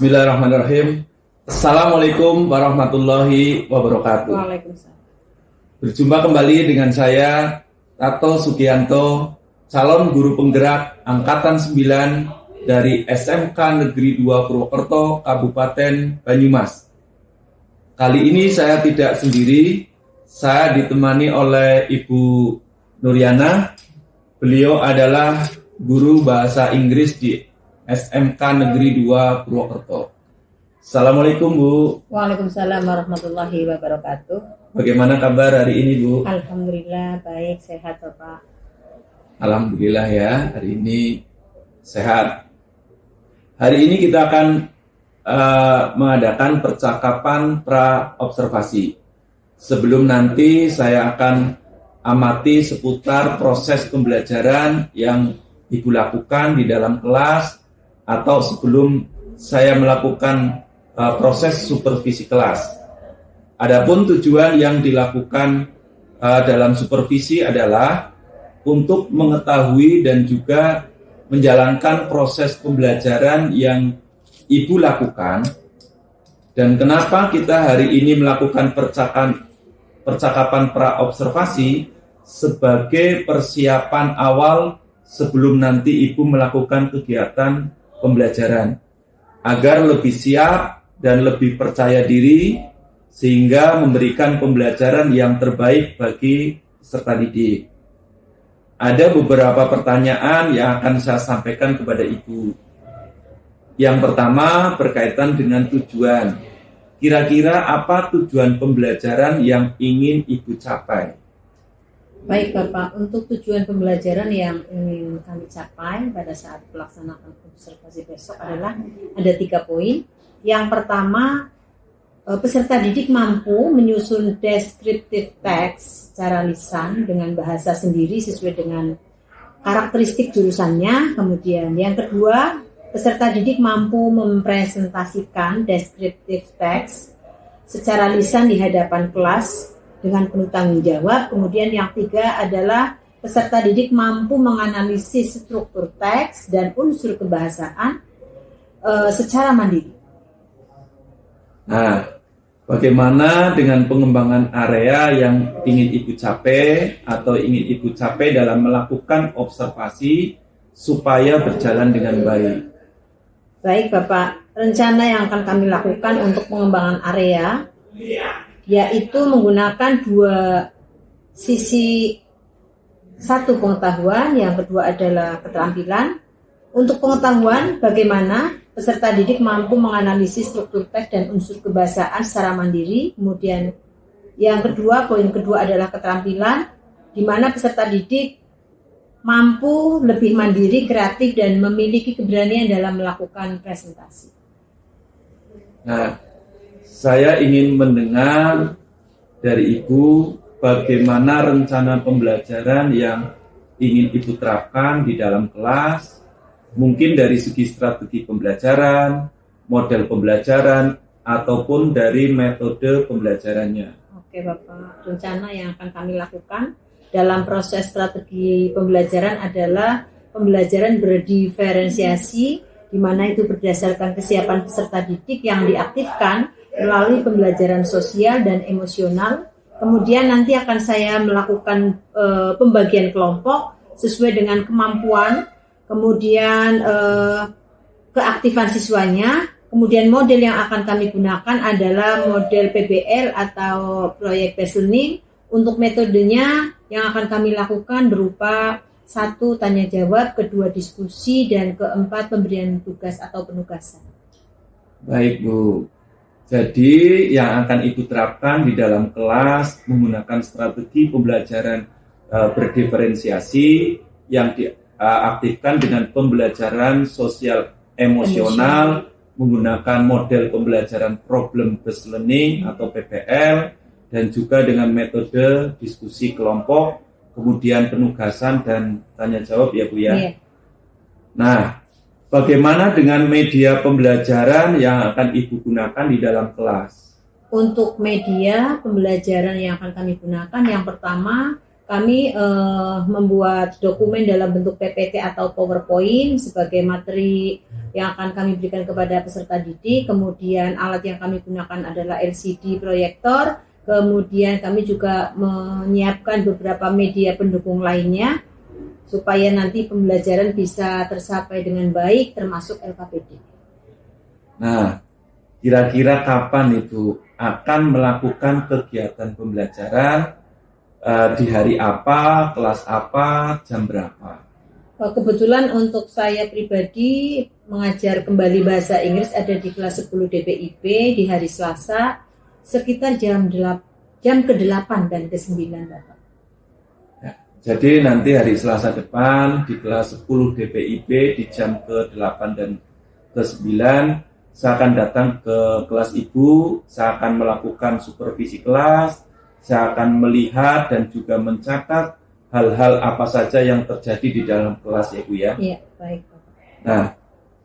Bismillahirrahmanirrahim. Assalamualaikum warahmatullahi wabarakatuh. Waalaikumsalam. Berjumpa kembali dengan saya, Tato Sugianto, calon guru penggerak Angkatan 9 dari SMK Negeri 2 Purwokerto, Kabupaten Banyumas. Kali ini saya tidak sendiri, saya ditemani oleh Ibu Nuriana. Beliau adalah guru bahasa Inggris di SMK Negeri 2 Purwokerto. Assalamualaikum Bu. Waalaikumsalam warahmatullahi wabarakatuh. Bagaimana kabar hari ini Bu? Alhamdulillah baik, sehat Bapak. Alhamdulillah ya, hari ini sehat. Hari ini kita akan mengadakan percakapan pra-observasi. Sebelum nanti saya akan amati seputar proses pembelajaran yang Ibu lakukan di dalam kelas atau sebelum saya melakukan proses supervisi kelas. Adapun tujuan yang dilakukan dalam supervisi adalah untuk mengetahui dan juga menjalankan proses pembelajaran yang Ibu lakukan. Dan kenapa kita hari ini melakukan percakapan pra-observasi sebagai persiapan awal sebelum nanti Ibu melakukan kegiatan pembelajaran, agar lebih siap dan lebih percaya diri sehingga memberikan pembelajaran yang terbaik bagi peserta didik. Ada beberapa pertanyaan yang akan saya sampaikan kepada Ibu. Yang pertama berkaitan dengan tujuan. Kira-kira apa tujuan pembelajaran yang ingin Ibu capai? Baik Bapak, untuk tujuan pembelajaran yang ingin kami capai pada saat pelaksanaan observasi besok adalah ada 3 poin. Yang pertama, peserta didik mampu menyusun descriptive text secara lisan dengan bahasa sendiri sesuai dengan karakteristik jurusannya. Kemudian yang kedua, peserta didik mampu mempresentasikan descriptive text secara lisan di hadapan kelas dengan penuh tanggung jawab. Kemudian yang 3 adalah peserta didik mampu menganalisis struktur teks dan unsur kebahasaan secara mandiri. Nah, bagaimana dengan pengembangan area yang ingin Ibu capai atau ingin Ibu capai dalam melakukan observasi supaya berjalan dengan baik? Baik Bapak, rencana yang akan kami lakukan untuk pengembangan area yaitu menggunakan 2 sisi. Satu pengetahuan, yang kedua adalah keterampilan. Untuk pengetahuan, bagaimana peserta didik mampu menganalisis struktur teks dan unsur kebahasaan secara mandiri. Kemudian yang kedua, poin kedua adalah keterampilan, di mana peserta didik mampu lebih mandiri, kreatif, dan memiliki keberanian dalam melakukan presentasi. Nah, saya ingin mendengar dari Ibu bagaimana rencana pembelajaran yang ingin Ibu terapkan di dalam kelas, mungkin dari segi strategi pembelajaran, model pembelajaran, ataupun dari metode pembelajarannya. Oke Bapak, rencana yang akan kami lakukan dalam proses strategi pembelajaran adalah pembelajaran berdiferensiasi, di mana itu berdasarkan kesiapan peserta didik yang diaktifkan melalui pembelajaran sosial dan emosional. Kemudian nanti akan saya melakukan pembagian kelompok sesuai dengan kemampuan, kemudian keaktifan siswanya. Kemudian model yang akan kami gunakan adalah model PBL atau Project Based Learning. Untuk metodenya yang akan kami lakukan berupa 1. Tanya jawab, 2. Diskusi, dan 4. Pemberian tugas atau penugasan. Baik Bu. Jadi yang akan Ibu terapkan di dalam kelas menggunakan strategi pembelajaran berdiferensiasi yang diaktifkan dengan pembelajaran sosial emosional, menggunakan model pembelajaran problem based learning atau PBL, dan juga dengan metode diskusi kelompok, kemudian penugasan dan tanya jawab ya Bu ya. Yeah. Nah, bagaimana dengan media pembelajaran yang akan Ibu gunakan di dalam kelas? Untuk media pembelajaran yang akan kami gunakan, yang pertama kami membuat dokumen dalam bentuk PPT atau PowerPoint sebagai materi yang akan kami berikan kepada peserta didik. Kemudian alat yang kami gunakan adalah LCD proyektor. Kemudian kami juga menyiapkan beberapa media pendukung lainnya supaya nanti pembelajaran bisa tercapai dengan baik, termasuk LKPD. Nah, kira-kira kapan Ibu akan melakukan kegiatan pembelajaran, di hari apa, kelas apa, jam berapa? Kebetulan untuk saya pribadi mengajar kembali bahasa Inggris ada di kelas 10 DPIP di hari Selasa sekitar jam ke-8 dan ke-9, Bapak. Ya, jadi nanti hari Selasa depan di kelas 10 DPIP di jam ke-8 dan ke-9 saya akan datang ke kelas Ibu, saya akan melakukan supervisi kelas, saya akan melihat dan juga mencatat hal-hal apa saja yang terjadi di dalam kelas ya Bu ya. Iya, baik. Nah,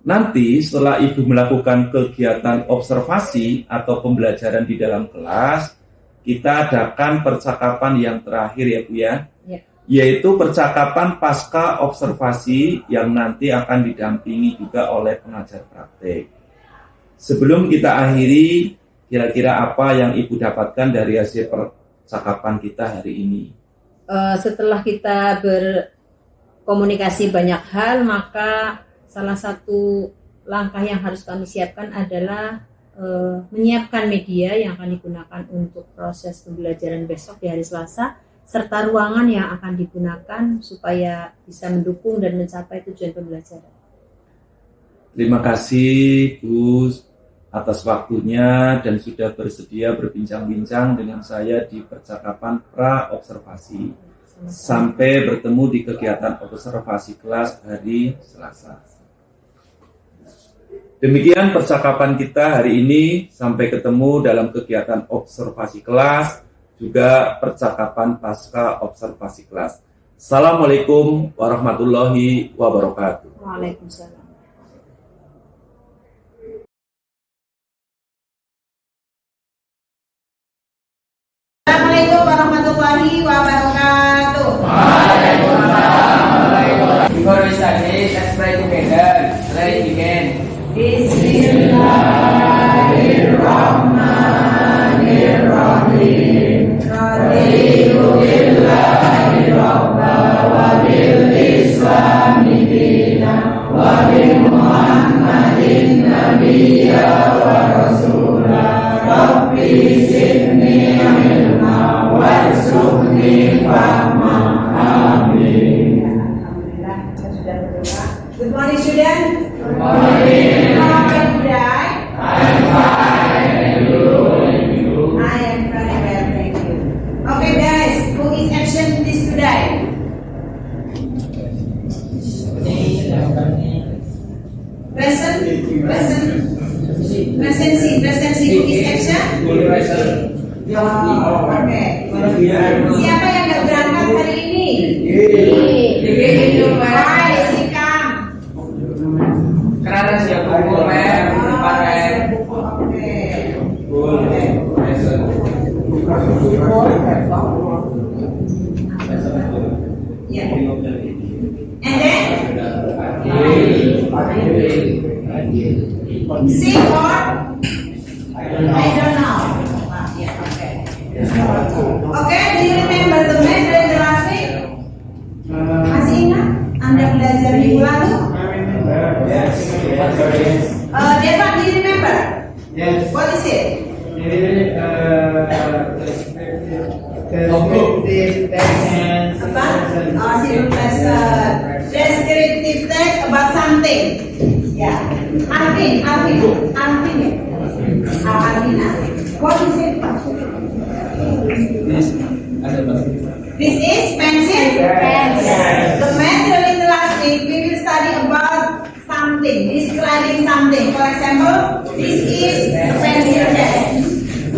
nanti setelah Ibu melakukan kegiatan observasi atau pembelajaran di dalam kelas, kita adakan percakapan yang terakhir ya Bu ya. Ya. Yaitu percakapan pasca observasi yang nanti akan didampingi juga oleh pengajar praktek. Sebelum kita akhiri, kira-kira apa yang Ibu dapatkan dari hasil percakapan kita hari ini? Setelah kita berkomunikasi banyak hal, maka salah satu langkah yang harus kami siapkan adalah menyiapkan media yang akan digunakan untuk proses pembelajaran besok di hari Selasa, serta ruangan yang akan digunakan supaya bisa mendukung dan mencapai tujuan pembelajaran. Terima kasih Gus atas waktunya dan sudah bersedia berbincang-bincang dengan saya di percakapan pra-observasi. Sampai bertemu di kegiatan observasi kelas hari Selasa. Demikian percakapan kita hari ini. Sampai ketemu dalam kegiatan observasi kelas, juga percakapan pasca observasi kelas. Assalamualaikum warahmatullahi wabarakatuh. Waalaikumsalam. Assalamualaikum warahmatullahi wabarakatuh. Before we start this, let's pray together. Let's begin. Bismillahirrahmanirrahim. Raditu billahi rabba wa bil islami dina wa bi Muhammadin nabiyya wa rasulah. Rabbi zidni ilma warzuqni fahma. Amin. Alhamdulillah, kita sudah berdoa. Good morning, student. Good morning. How are you today? I'm fine. And you? I am very well, thank you. Okay, guys, who is absent this today? Present. Presensi. Who is absent? Oh, okay. Siapa yang nggak berangkat hari ini? Hai, Sikam. Karena siap buku rem, pakai Yeah. And then sing or I don't know. Yeah, okay. Okay, do you remember the math and the last week? Masih ingat? Anda belajar minggu lalu? Devan, do you remember? Yes. What is it? Descriptive text. About simple lesson. Descriptive text about something. Yeah. Alvin. Alvina. What is it? This is pencil. The material in the last week we will study about something, describing something. For example, this is pencil test.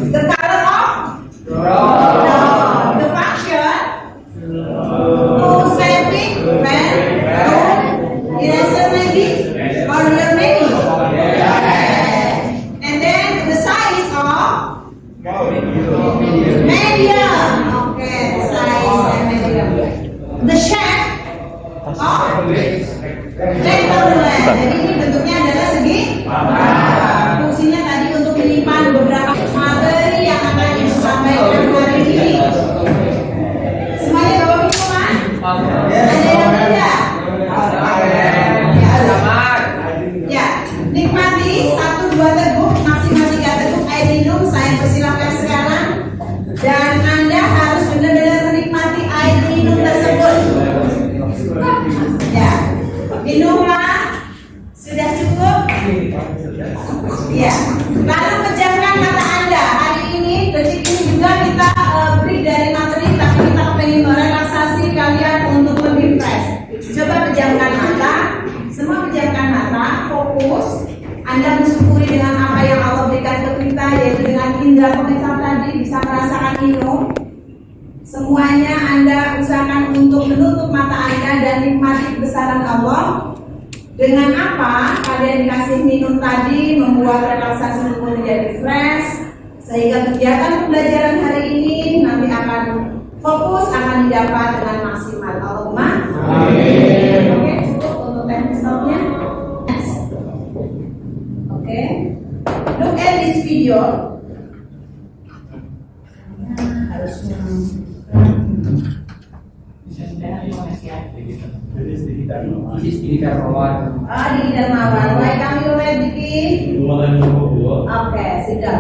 The color of? The function? To saving, pen, eraser maybe, or learning. And then the size of? Medium. Okay, the size and medium. Rectangular. Jadi ini bentuknya adalah segi. Fungsinya tadi untuk menyimpan beberapa materi yang akan disampaikan hari ini. Semuanya bawa minuman? Ada yang tidak? Ya, nikmati 1-2 teguk, maksimal 3 teguk air minum. Saya persilahkan sekarang. Dan Anda harus benar-benar menikmati air minum tersebut. Ya, minumlah. Sudah cukup? Ya. Lalu pejamkan mata Anda. Hari ini, detik ini juga kita break dari materi, tapi kita ingin merelaksasi kalian untuk lebih fresh. Coba pejamkan mata. Semua pejamkan mata, fokus. Anda bersyukuri dengan apa yang Allah berikan ke kita, yaitu dengan indera pemirsa tadi bisa merasakan minum. Semuanya Anda usahakan untuk menutup mata Anda dan nikmati kebesaran Allah. Dengan apa kalian dikasih minum tadi membuat relaksasi tubuh menjadi fresh, sehingga kegiatan pembelajaran hari ini nanti akan fokus, akan didapat dengan maksimal. Allahumma amin. Oke, cukup untuk teknik stopnya. Oke, look at this video. Harusnya This is di Darmawan. di Darmawan. Baik, kami mulai bikin. Oke, sudah.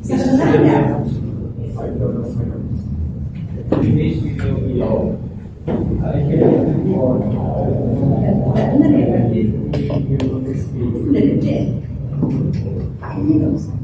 Sebenarnya udah gede. Kayaknya nggak usah.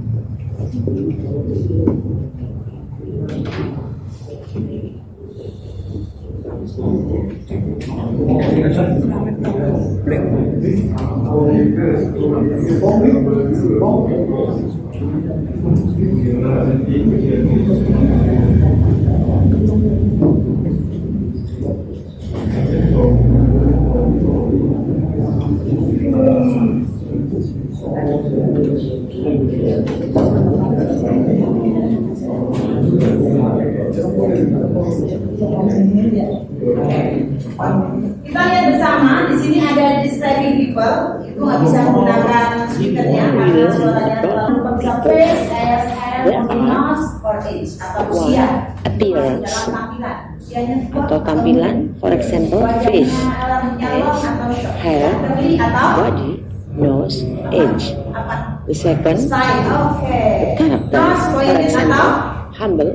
Kita lihat bersama, di sini ada describing people. Itu nggak bisa menggunakan speakernya karena suaranya terlalu bisa face, ASL, nose, or age atau usia. Appearance Dalam tampilan, usianya tua atau tampilan, for example, face, hair, body, nose, age. apa? The second, Style, oke. character, Nose, for pointed example, atau humble,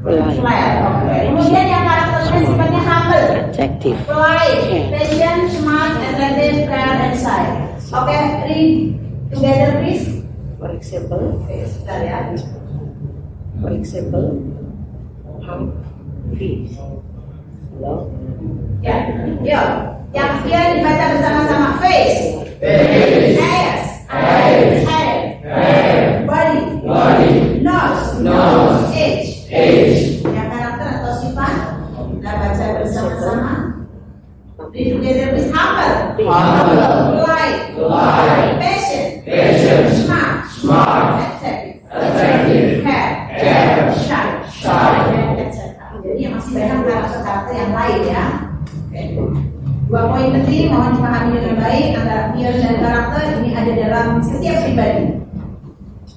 polite, flat, oke. Kemudian yang karakternya sifatnya humble. attractive, Polite, patient, smart, attentive, kind, and shy. Oke, read together please. for example, Oke, sebentar ya. for example, hum, face, low, Ya, yuk. Yang kalian dibaca bersama-sama. Face, eyes, head, body, nose, age. Yang karakter atau sifat kita baca bersama-sama. Read together please. Humble, polite, patient, smart, attentive, care, shy, etc. Jadi masih banyak karakter yang lain ya. Oke. 2 poin penting mohon dipahami dengan baik antara appearance dan karakter ini ada dalam setiap pribadi.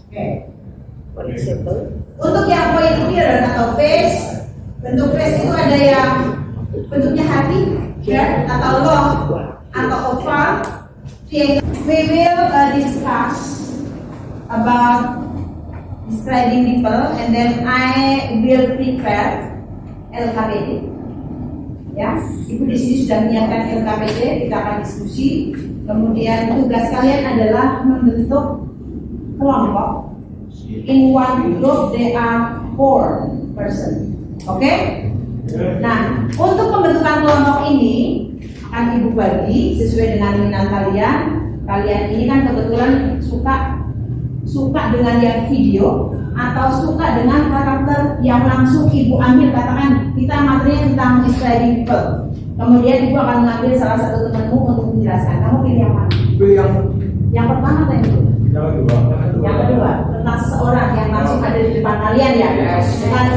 Oke. for example, Untuk yang poin appearance atau face, bentuk face itu ada yang bentuknya hati, ya, atau long, atau oval. We will discuss about describing people, and then I will prepare LKPD. Ya, Ibu di sini sudah menyiapkan LKPD, kita akan diskusi. Kemudian tugas kalian adalah membentuk kelompok. In one group there are 4 person. Oke? Nah, untuk pembentukan kelompok ini akan Ibu bagi sesuai dengan minat kalian. Kalian ini kan kebetulan suka dengan yang video atau suka dengan karakter yang langsung Ibu ambil. Katakan kita materinya tentang describing people, kemudian Ibu akan mengambil salah satu temanmu untuk menjelaskan. Kamu pilih yang mana? Pilih yang Yang pertama atau yang kedua? Yang kedua, tentang seseorang yang langsung ada di depan kalian ya.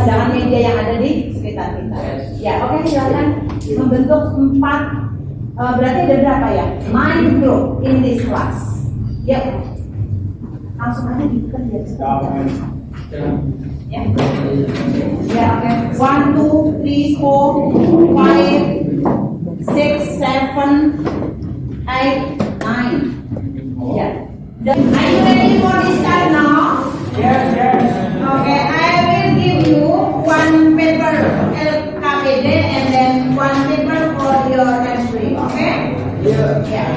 Jangan media yang ada di sekitar kita. Ya, oke, silakan membentuk 4. Berarti ada berapa ya? Mind group in this class. Ya, langsung aja dikerja. Ya, ya, oke. 1, 2, 3, 4, 5, 6, 7, 8, 9. Ya. Are you ready for this time now? Yes, yes. Okay, I will give you one paper LKPD and then one paper for your M3. Okay? Yeah.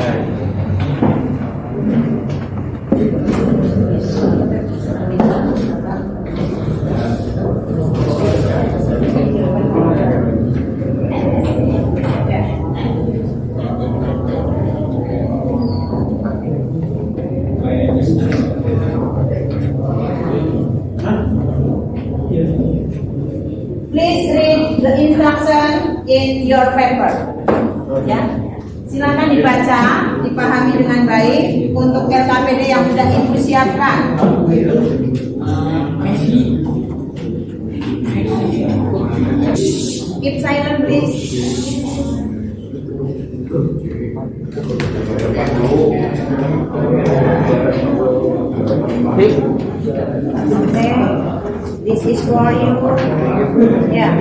Please read the instruction in your paper. Ya, silakan dibaca, dipahami dengan baik untuk LKPD yang sudah ibu siapkan. Keep silent, please. Okay, this is for you. Yeah.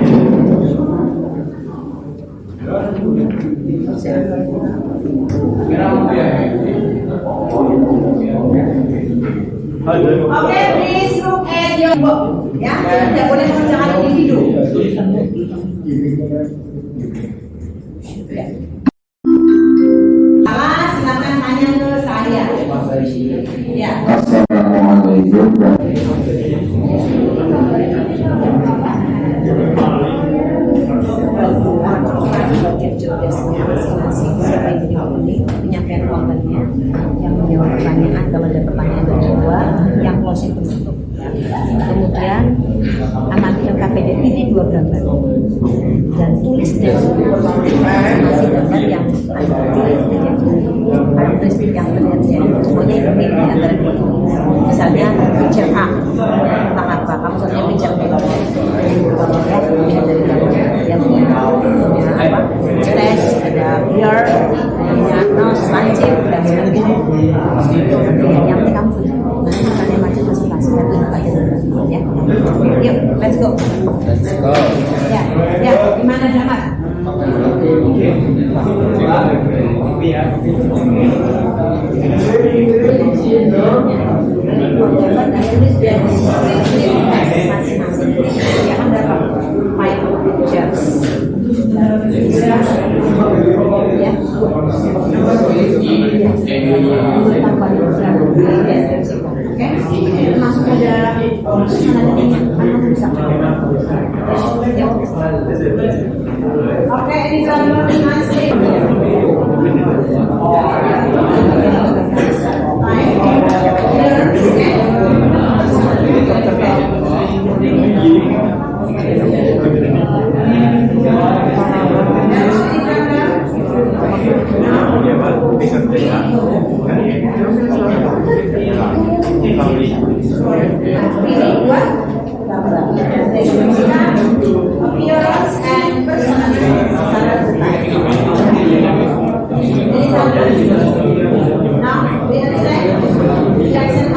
Okay, please look at your book. Ya, tidak boleh mengerjakan individu. Salah, silakan tanya ke saya. Ya. Penyampaian kontennya, yang menjawab pertanyaan kalau ada pertanyaan kedua, yang closing penutup. Kemudian amati LKPD pilih 2 gambar dan tulis deskripsi masing-masing gambar yang ada tulis yang terlihat ya. Pokoknya ini di antara dua. Misalnya picture A tentang apa? Kamu sebenarnya picture B ya, dari yang punya apa? Stage, ada beer, punya nose, lancip dan sebagainya. Yang penting kamu tulis. Nanti makanya macam masing-masing dan tunjukkan ya. Yuk, let's go. Let's go. Ya, ya, gimana Damar? Masing-masing. Ya kan berapa? 5 pictures. Ya. Oke, masuk ada kamu bisa. Oke, ini gambar masih. Appearance and personality. Now, we understand Jackson.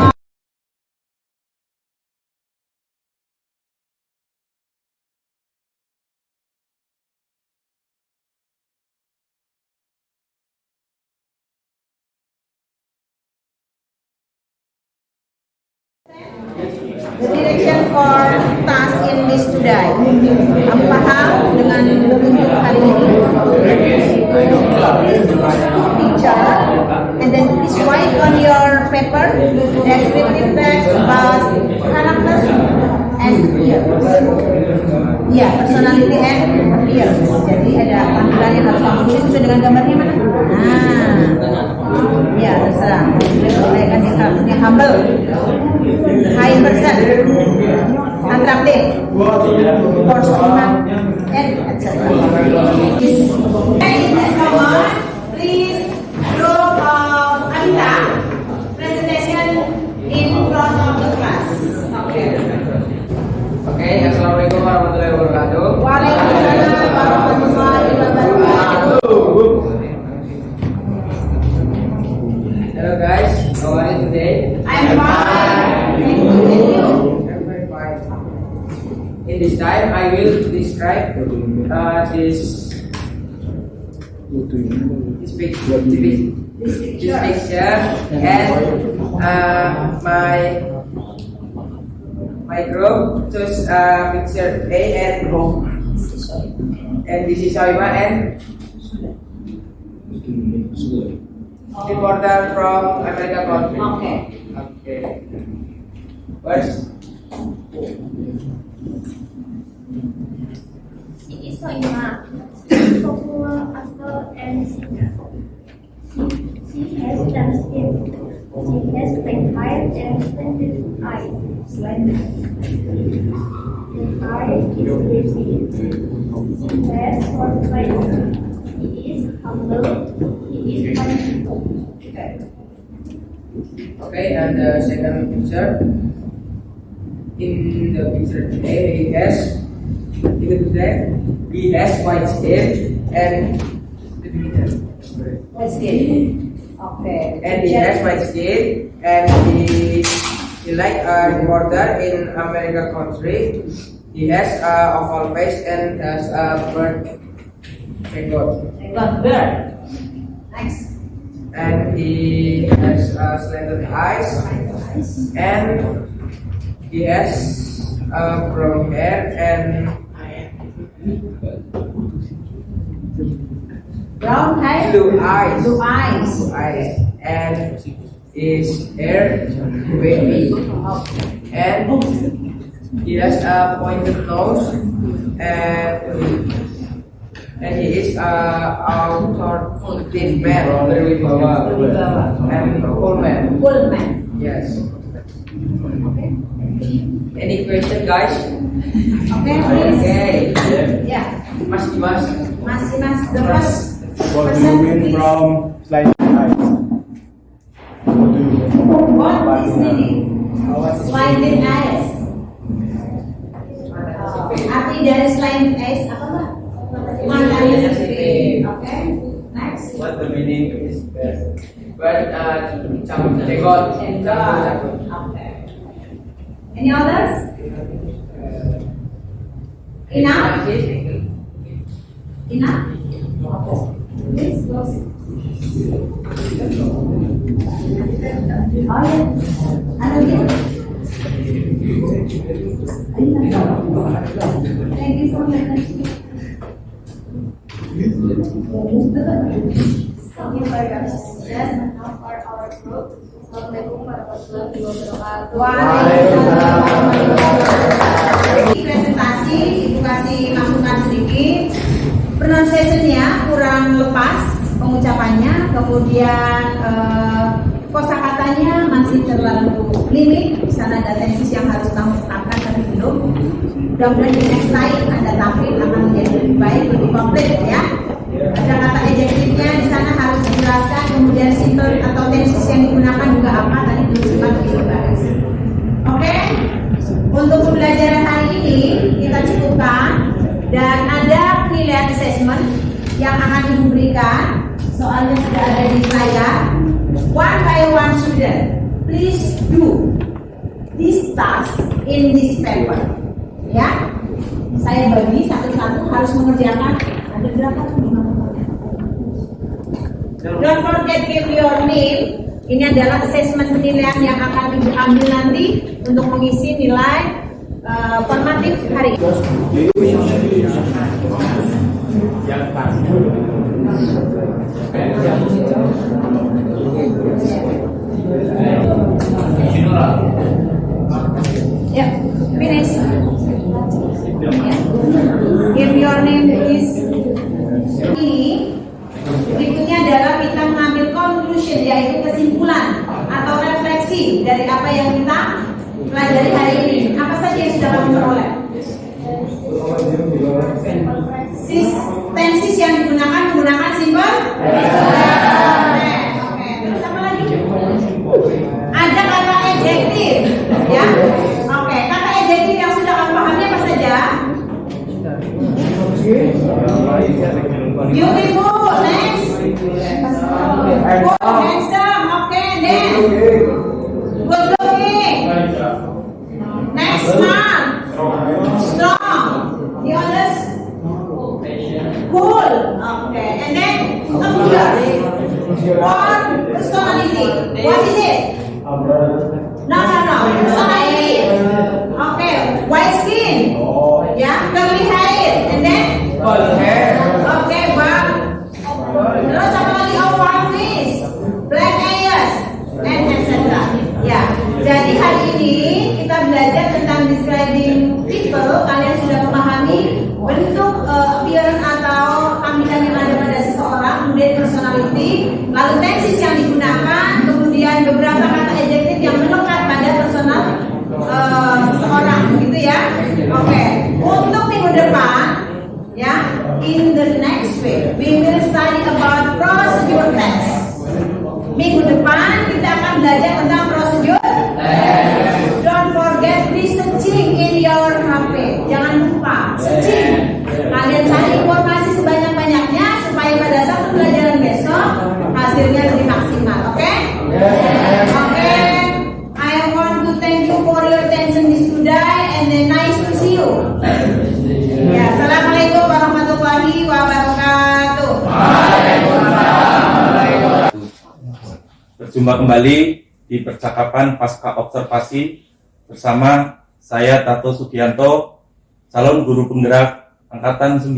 The direction for task in this today. Kamu paham dengan bentuk kali ini? Picture, and then please write on your paper descriptive text about character and appearance. Ya, personality and appearance. Jadi ada panggilan yang harus kamu tulis sesuai dengan gambarnya mana? Ya, terserah. Boleh kan yang humble, high person, attractive, personal, and etc. Please draw Anita presentation this picture, and my group choose picture A, and this is Soima and reporter from America country. Okay. Okay. First, She is Soima, popular actor and singer. She has dark skin. She has black hair and slanted eyes. The eye is pretty. She has short legs. He is humble. He is funny. okay, and the second picture. In the picture today, he has white skin and Let's get it. Okay. and he has white skin and he like a reporter in America country. He has a oval face and has a bird record. Got bird. Next. And he has slanted eyes and he has brown hair and Brown hair. blue eyes. Blue eyes. Blue eyes. And his hair wavy. And he has a pointed nose and he is a authoritative man and cool man. Cool man. Yes. Any question, guys? Okay, please. Okay. Yeah. Mas Dimas. Mas, the first What do you person, mean please. from sliding eyes? What do you mean? What is meaning? Sliding eyes. Arti dari sliding eyes apa mbak? Matanya sipit. Okay. Next. What the meaning is best? But jenggot. Okay. Any others? Enough? Enough? Please go. Oh ya. Ano dia? Thank you so much. Thank you for your attention. And now for our group. Assalamualaikum warahmatullahi wabarakatuh. Waalaikumsalam. Presentasi, Ibu kasih masukan sedikit. Pronunciation-nya kurang lepas pengucapannya, kemudian kosakatanya masih terlalu limit. Di sana ada tensis yang harus kamu tetapkan tapi belum. Mudah-mudahan di next slide ada tampil akan menjadi lebih baik, lebih komplit ya. Ada kata adjektifnya di sana harus dijelaskan, kemudian simple atau tensis yang digunakan juga apa tadi belum sempat dibahas. Oke, untuk pembelajaran hari ini kita cukupkan dan ada penilaian assessment yang akan diberikan. Soalnya sudah ada di layar. One by one student, please do this task in this paper. Ya, saya bagi satu-satu harus mengerjakan. Ada berapa? Don't forget give your name. Ini adalah assessment penilaian yang akan Ibu ambil nanti untuk mengisi nilai formatif hari ini. Ya, finish. Give your name please. Ini berikutnya adalah kita mengambil conclusion, yaitu kesimpulan atau refleksi dari apa yang kita pelajari hari ini. Apa saja yang sudah kamu peroleh? Tensis yang digunakan menggunakan simple. Oke, terus apa lagi? Ada kata adjektif, ya. Oke, kata adjektif yang sudah kamu pahami apa saja? Beautiful, next. Oh, handsome, okay, next. Good looking. Next, smart. Strong. The others? Cool. Okay. And then appear. Or personality. What is it? No. Personality. Okay. White skin. Yeah. Curly hair. And then. Okay. Bang. Terus apa lagi? Oh, farm face. Black ears. And etc. Ya. Jadi hari ini kita belajar tentang describing people. Kalian sudah memahami bentuk appearance atau tampilan yang ada pada seseorang, kemudian personality, lalu tenses yang digunakan, kemudian beberapa kata adjektif yang melekat pada personal seseorang, gitu ya. Oke. Untuk minggu depan, ya, in the next week we will study about procedure test. Minggu depan kita akan belajar tentang prosedur. Don't forget researching in your HP. Jangan lupa searching. Kalian cari informasi sebanyak-banyaknya supaya pada saat pembelajaran besok hasilnya lebih maksimal. Oke? Oke. I want to thank you for your attention this today and then nice to see you. Ya, assalamualaikum warahmatullahi wabarakatuh. Berjumpa kembali di percakapan pasca observasi bersama saya Tato Sugianto, calon guru penggerak angkatan 9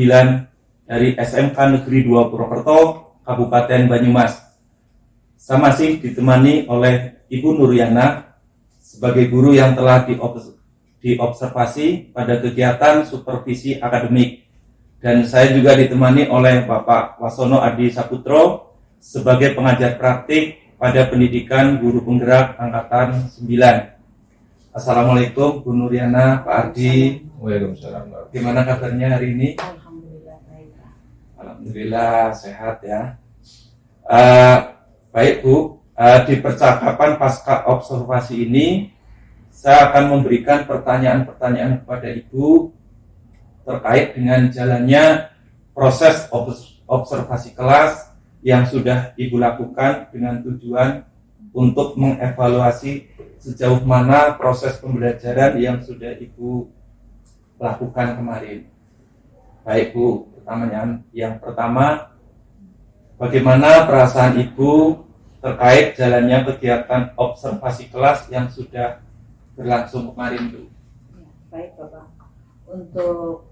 dari SMK Negeri 2 Purwokerto, Kabupaten Banyumas. Saya masih ditemani oleh Ibu Nuriana sebagai guru yang telah diobservasi pada kegiatan supervisi akademik, dan saya juga ditemani oleh Bapak Wasono Adi Saputro sebagai pengajar praktik pada pendidikan guru penggerak angkatan 9. Assalamualaikum Bu Nuriana, Pak Ardi. Waalaikumsalam. Gimana kabarnya hari ini? Alhamdulillah baik. Alhamdulillah sehat ya. Baik Bu, di percakapan pasca observasi ini saya akan memberikan pertanyaan-pertanyaan kepada Ibu terkait dengan jalannya proses observasi kelas yang sudah Ibu lakukan dengan tujuan untuk mengevaluasi sejauh mana proses pembelajaran yang sudah Ibu lakukan kemarin. Baik Bu, pertanyaan yang pertama, bagaimana perasaan Ibu terkait jalannya kegiatan observasi kelas yang sudah berlangsung kemarin Bu? Ya, baik Bapak. Untuk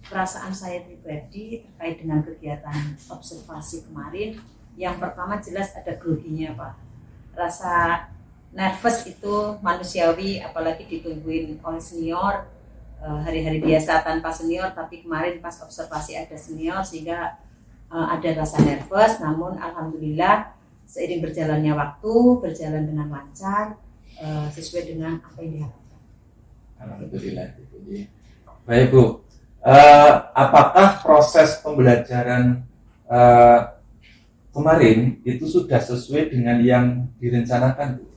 perasaan saya pribadi terkait dengan kegiatan observasi kemarin, yang pertama jelas ada groginya Pak. Rasa nervous itu manusiawi, apalagi ditungguin oleh senior. Hari-hari biasa tanpa senior, tapi kemarin pas observasi ada senior sehingga ada rasa nervous. Namun alhamdulillah seiring berjalannya waktu berjalan dengan lancar, sesuai dengan apa yang diharapkan. Alhamdulillah. Baik Bu, apakah proses pembelajaran kemarin itu sudah sesuai dengan yang direncanakan Bu?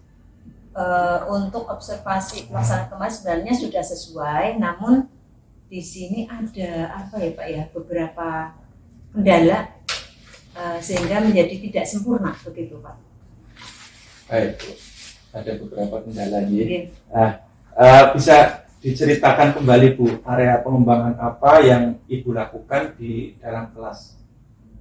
Untuk observasi pelaksanaan kemarin sebenarnya sudah sesuai, namun di sini ada apa ya Pak ya, beberapa kendala sehingga menjadi tidak sempurna begitu Pak. Baik Bu, ada beberapa kendala ya. Oke. Bisa diceritakan kembali Bu, area pengembangan apa yang Ibu lakukan di dalam kelas?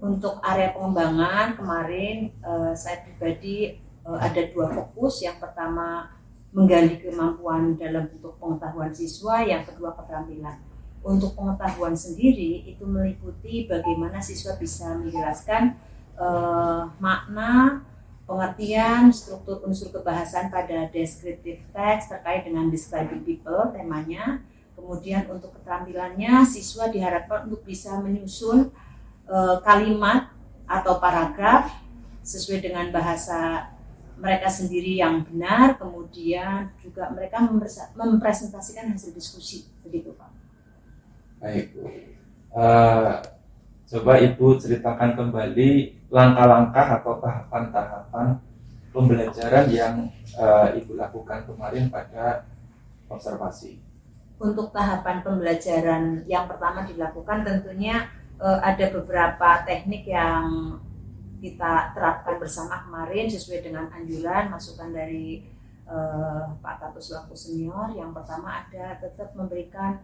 Untuk area pengembangan kemarin saya pribadi ada dua fokus. Yang pertama menggali kemampuan dalam bentuk pengetahuan siswa, yang kedua keterampilan. Untuk pengetahuan sendiri itu meliputi bagaimana siswa bisa menjelaskan makna, pengertian, struktur unsur kebahasan pada descriptive text terkait dengan describing people temanya. Kemudian untuk keterampilannya siswa diharapkan untuk bisa menyusun kalimat atau paragraf sesuai dengan bahasa mereka sendiri yang benar, kemudian juga mereka mempresentasikan hasil diskusi, begitu Pak. Baik Bu, coba Ibu ceritakan kembali langkah-langkah atau tahapan-tahapan pembelajaran yang Ibu lakukan kemarin pada observasi. Untuk tahapan pembelajaran yang pertama dilakukan tentunya ada beberapa teknik yang kita terapkan bersama kemarin sesuai dengan anjuran masukan dari Pak Tato selaku senior. Yang pertama ada tetap memberikan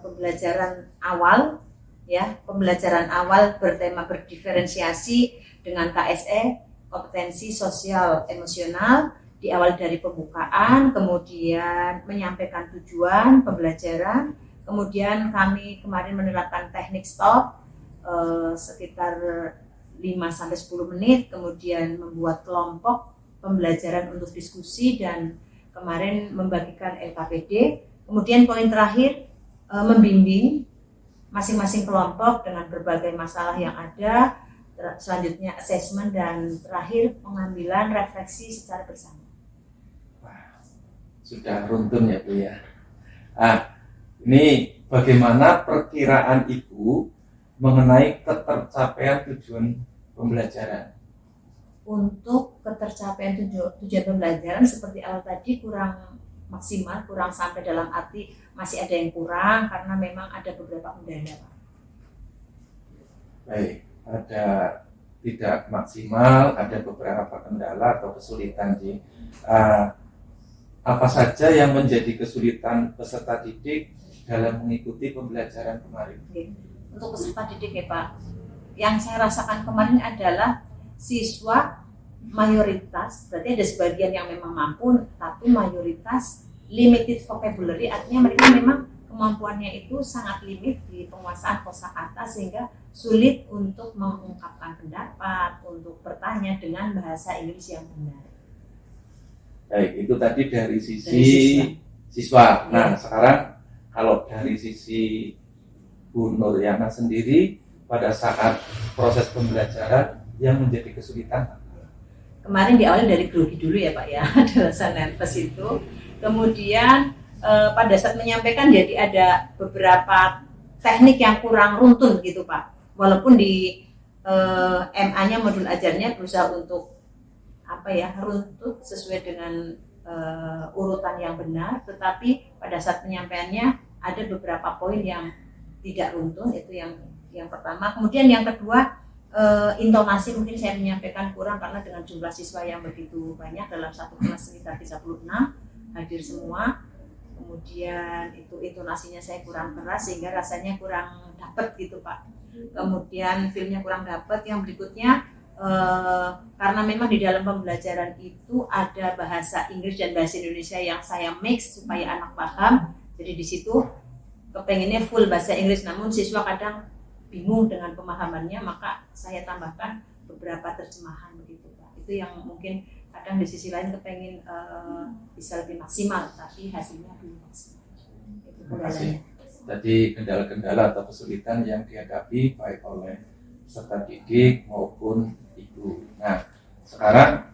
pembelajaran awal, ya, pembelajaran awal bertema berdiferensiasi dengan KSE, kompetensi sosial emosional, diawali dari pembukaan, kemudian menyampaikan tujuan pembelajaran, kemudian kami kemarin menerapkan teknik stop sekitar 5-10 menit, kemudian membuat kelompok pembelajaran untuk diskusi, dan kemarin membagikan LKPD. Kemudian poin terakhir, membimbing masing-masing kelompok dengan berbagai masalah yang ada, selanjutnya assessment, dan terakhir pengambilan refleksi secara bersama. Wah, sudah runtun ya Bu ya. Ini bagaimana perkiraan Ibu mengenai ketercapaian tujuan pembelajaran? Untuk ketercapaian tujuan pembelajaran seperti awal tadi kurang maksimal, kurang sampai dalam arti masih ada yang kurang karena memang ada beberapa kendala, Pak. Baik, ada tidak maksimal, ada beberapa kendala atau kesulitan sih. Apa saja yang menjadi kesulitan peserta didik dalam mengikuti pembelajaran kemarin? Oke. Untuk peserta didik ya Pak, yang saya rasakan kemarin adalah siswa mayoritas, berarti ada sebagian yang memang mampu, tapi mayoritas limited vocabulary, artinya mereka memang kemampuannya itu sangat limit di penguasaan kosakata sehingga sulit untuk mengungkapkan pendapat, untuk bertanya dengan bahasa Inggris yang benar. Baik, itu tadi dari sisi siswa. Nah, sekarang kalau dari sisi Bu Nuryana sendiri pada saat proses pembelajaran yang menjadi kesulitan. Kemarin diawali dari grogi dulu ya Pak ya, ada rasa nervous itu. Kemudian pada saat menyampaikan jadi ada beberapa teknik yang kurang runtun gitu Pak. Walaupun di MA-nya modul ajarnya berusaha untuk runtut sesuai dengan urutan yang benar, tetapi pada saat penyampaiannya ada beberapa poin yang tidak runtun, itu yang pertama. Kemudian yang kedua, intonasi mungkin saya menyampaikan kurang karena dengan jumlah siswa yang begitu banyak dalam satu kelas sekitar 36 hadir semua. Kemudian itu intonasinya saya kurang keras sehingga rasanya kurang dapat gitu Pak. Kemudian feel-nya kurang dapat. Yang berikutnya karena memang di dalam pembelajaran itu ada bahasa Inggris dan bahasa Indonesia yang saya mix supaya anak paham. Jadi di situ kepengennya full bahasa Inggris, namun siswa kadang bingung dengan pemahamannya, maka saya tambahkan beberapa terjemahan begitu Pak. Itu yang mungkin kadang di sisi lain kepengen bisa lebih maksimal, tapi hasilnya belum maksimal. Itu kendalanya. Tadi kendala-kendala atau kesulitan yang dihadapi baik oleh peserta didik maupun ibu. Nah, sekarang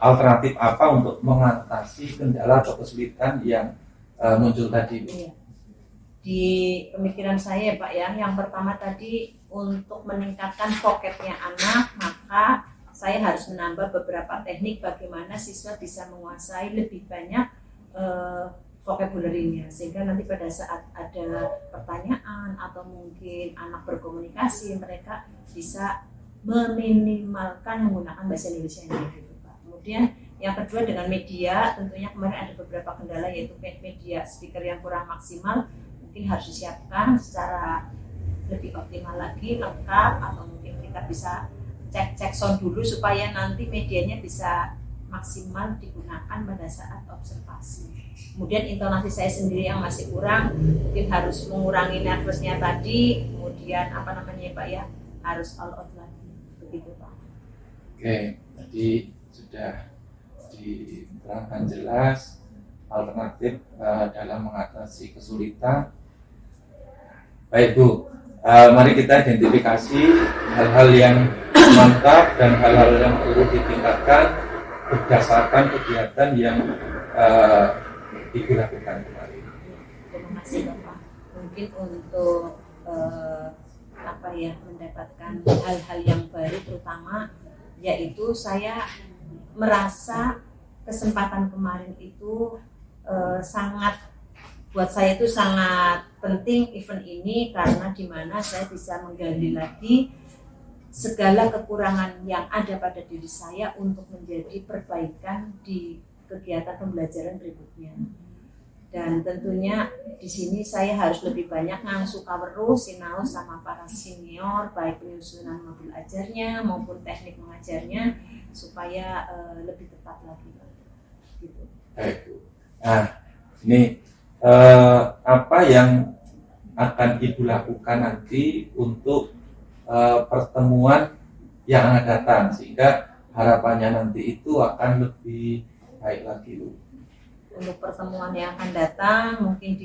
alternatif apa untuk mengatasi kendala atau kesulitan yang muncul tadi? Iya. Di pemikiran saya Pak ya, yang pertama tadi untuk meningkatkan vocabnya anak, maka saya harus menambah beberapa teknik bagaimana siswa bisa menguasai lebih banyak vocabulary-nya, sehingga nanti pada saat ada pertanyaan atau mungkin anak berkomunikasi, mereka bisa meminimalkan menggunakan bahasa Indonesia gitu Pak. Kemudian yang kedua dengan media, tentunya kemarin ada beberapa kendala yaitu media speaker yang kurang maksimal, mungkin harus disiapkan secara lebih optimal lagi, lengkap, atau mungkin kita bisa cek sound dulu supaya nanti medianya bisa maksimal digunakan pada saat observasi. Kemudian intonasi saya sendiri yang masih kurang, mungkin harus mengurangi nervousnya tadi, kemudian Pak ya, harus all out lagi, begitu Pak. Oke, tadi sudah diterangkan jelas alternatif dalam mengatasi kesulitan. Baik Bu, mari kita identifikasi hal-hal yang mantap dan hal-hal yang perlu ditingkatkan berdasarkan kegiatan yang dilakukan kemarin. Terima kasih Bapak. Mungkin untuk mendapatkan hal-hal yang baru, terutama yaitu saya merasa kesempatan kemarin itu buat saya itu sangat penting event ini, karena dimana saya bisa menggali lagi segala kekurangan yang ada pada diri saya untuk menjadi perbaikan di kegiatan pembelajaran berikutnya. Dan tentunya di sini saya harus lebih banyak ngangsu kaweruh sinau sama para senior, baik penyusunan modul ajarnya maupun teknik mengajarnya supaya lebih tepat lagi. Gitu. Baik, Bu. Nah, ini apa yang akan Ibu lakukan nanti untuk pertemuan yang akan datang sehingga harapannya nanti itu akan lebih baik lagi, Bu? Untuk pertemuan yang akan datang mungkin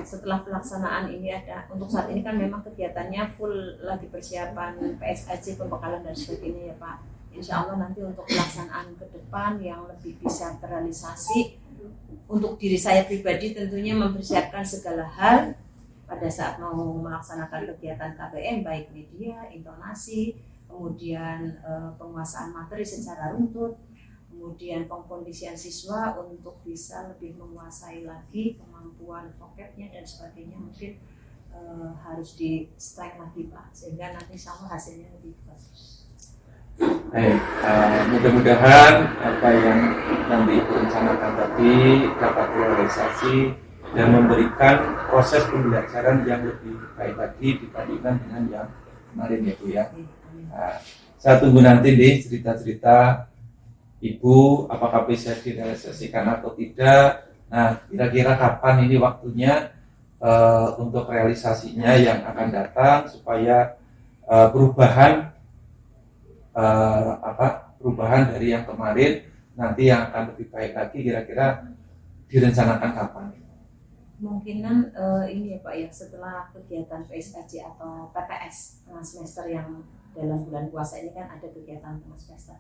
setelah pelaksanaan ini ada, untuk saat ini kan memang kegiatannya full lagi persiapan PSAJ, pembekalan dan sebagainya ya Pak. Insya Allah nanti untuk pelaksanaan ke depan yang lebih bisa terrealisasi, untuk diri saya pribadi tentunya mempersiapkan segala hal pada saat mau melaksanakan kegiatan KBM, baik media, intonasi, kemudian penguasaan materi secara runtut, kemudian pengkondisian siswa untuk bisa lebih menguasai lagi kemampuan vocabnya dan sebagainya, mungkin harus di strike lagi Pak, sehingga nanti sama hasilnya lebih bagus. Baik, mudah-mudahan apa yang nanti rencanakan tadi dapat terrealisasi dan memberikan proses pembelajaran yang lebih baik lagi dibandingkan dengan yang kemarin ya Bu ya. Nah, saya tunggu nanti nih cerita-cerita Ibu apakah bisa direalisasikan atau tidak. Nah, kira-kira kapan ini waktunya untuk realisasinya yang akan datang supaya perubahan dari yang kemarin nanti yang akan lebih baik lagi, kira-kira direncanakan kapan? Kemungkinan ini ya Pak ya, setelah kegiatan PSAJ atau PPS tengah semester yang dalam bulan puasa ini kan ada kegiatan tengah semester.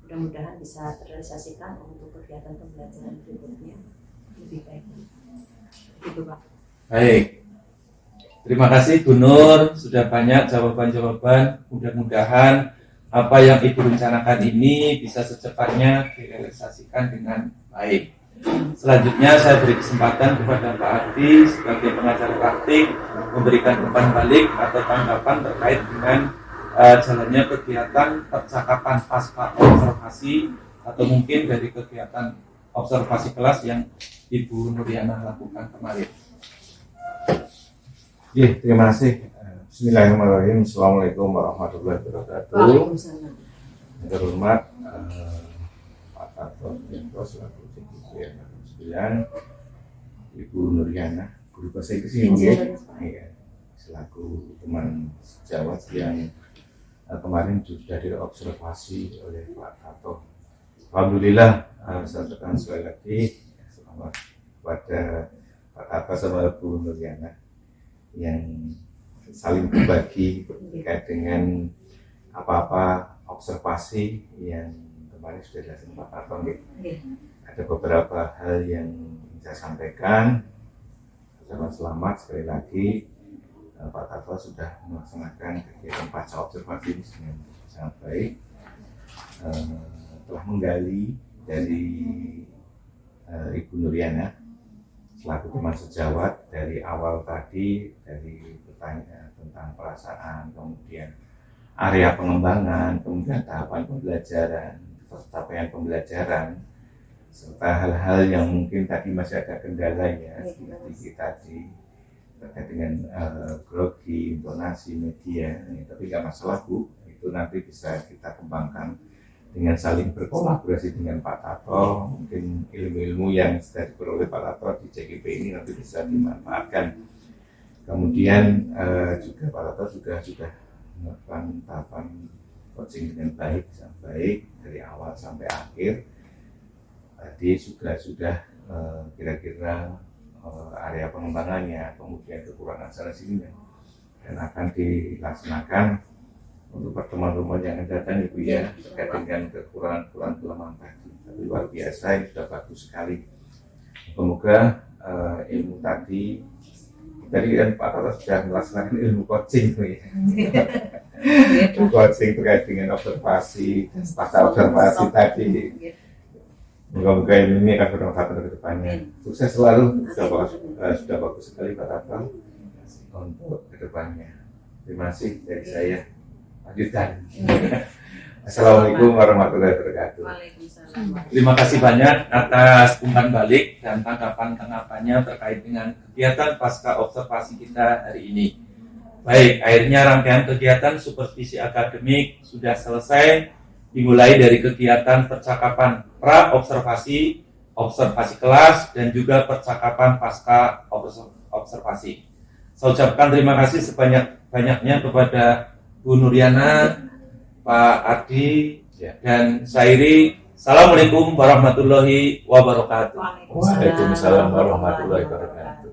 Mudah-mudahan bisa terrealisasikan untuk kegiatan pembelajaran berikutnya lebih baik. Gitu Pak. Baik. Terima kasih Bu Nur, sudah banyak jawaban-jawaban. Mudah-mudahan apa yang Ibu rencanakan ini bisa secepatnya direalisasikan dengan baik. Selanjutnya saya beri kesempatan kepada Pak Ardi sebagai pengajar praktik memberikan umpan balik atau tanggapan terkait dengan jalannya kegiatan percakapan pasca observasi atau mungkin dari kegiatan observasi kelas yang Ibu Nuriana lakukan kemarin. Ya, terima kasih. Bismillahirrahmanirrahim. Assalamualaikum warahmatullahi wabarakatuh. Waalaikumsalam. Yang terhormat Pak Tato selaku Sekjen 9, Ibu Nuriana, guru bahasa Inggris ya, selaku teman sejawat yang kemarin sudah diobservasi oleh Pak Tato. Alhamdulillah, saya tekan sekali lagi selamat kepada Pak Tato sama Bu Nuriana yang saling berbagi terkait dengan apa-apa observasi yang kemarin sudah dilakukan Pak Tato. Ada beberapa hal yang saya sampaikan. Selamat sekali lagi. Pak Tato sudah melaksanakan kegiatan pasca observasi ini dengan sangat baik, telah menggali dari Ibu Nuriana selaku teman sejawat dari awal tadi, dari bertanya tentang perasaan, kemudian area pengembangan, kemudian tahapan pembelajaran, capaian pembelajaran, serta hal-hal yang mungkin tadi masih ada kendalanya seperti tadi terkait dengan grogi, intonasi, media, tapi nggak masalah Bu, itu nanti bisa kita kembangkan dengan saling berkolaborasi dengan Pak Tato. Mungkin ilmu-ilmu yang sudah diperoleh Pak Tato di CGP ini nanti bisa dimanfaatkan. Kemudian juga Pak Tato sudah melakukan tahapan coaching dengan baik dari awal sampai akhir. Tadi juga sudah kira-kira area pengembangannya, kemudian kekurangan sana sini dan akan dilaksanakan untuk pertemuan-pertemuan yang akan datang Ibu ya, terkait dengan kekurangan kelemahan tadi. Tapi luar biasa, ini sudah bagus sekali. Semoga ilmu tadi kan Pak Tato sudah melaksanakan ilmu coaching ya. Coaching terkait dengan observasi, pasca observasi tadi. Moga-moga ini akan bermanfaat ke depannya. Sukses selalu. Sudah bagus sekali Pak Tato untuk ke depannya. Terima kasih dari saya. Lanjutkan. Assalamualaikum warahmatullahi wabarakatuh. Waalaikumsalam. Terima kasih banyak atas umpan balik dan tanggapan-tanggapannya terkait dengan kegiatan pasca observasi kita hari ini. Baik, akhirnya rangkaian kegiatan supervisi akademik sudah selesai, dimulai dari kegiatan percakapan pra-observasi, observasi kelas, dan juga percakapan pasca observasi. Saya ucapkan terima kasih sebanyak-banyaknya kepada Bu Nuriana, Pak Ardi, dan Sairi. Assalamualaikum warahmatullahi wabarakatuh. Waalaikumsalam warahmatullahi wabarakatuh.